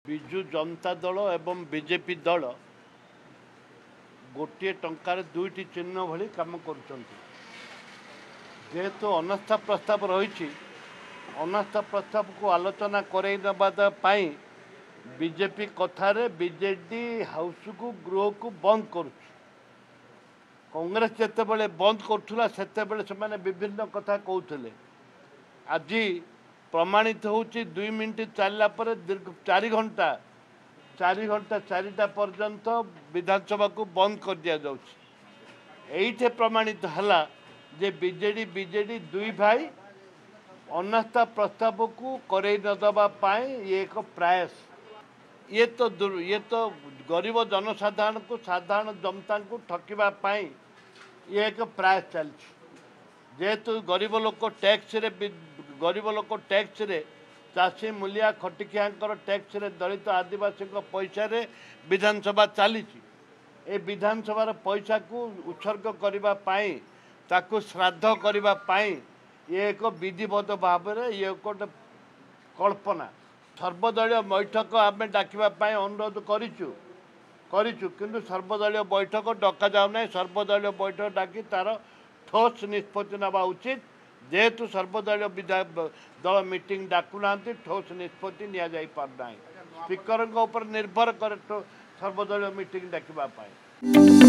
विजु जनता दल एवं बीजेपी दल गोटे टंकार दुईटी चिन्ह भली काम करेतु अनास्था प्रस्ताव रही अनास्था प्रस्ताव को आलोचना करवाई बीजेपी कथार बीजेडी हाउस को गृह को बंद कर कांग्रेस जिते बंद करुला से विभिन्न कथा कहते आज प्रमाणित होची 2 मिनट चलला पर दीर्घ 4 घंटा 4टा पर्यंत विधानसभा को बंद कर दिया जाउछि। एइठे प्रमाणित हला जे बीजेडी दुई भाई अनास्था प्रस्ताव को करे न दबा पाए ये एक प्रयास ये तो गरीब जनसाधारण को साधारण जनता को ठकिबा पाए ये एक प्रयास चलछि। जेहेतु गरीब लोक टैक्स रे चाषी मूलिया खटिकिया टैक्स रे दलित आदिवासी पैसा रे विधानसभा चली विधानसभा पैसा को उत्सर्ग करने ताकू श्राद्ध करने ये एक विधिवत भाव में ये गोटे कल्पना सर्वदलीय बैठक आम डाकवाई अनुरोध करूँ किंतु सर्वदलीय बैठक डका जाऊना सर्वदलीय बैठक डाकी तार ठोस निष्पत्ति नवा उचित जेहेतु सर्वदलीय दल मीटिंग डाकुना ठोस निष्पत्ति नि स्पीकर निर्भर करे सर्वदलीय मीटिंग डाकवाई।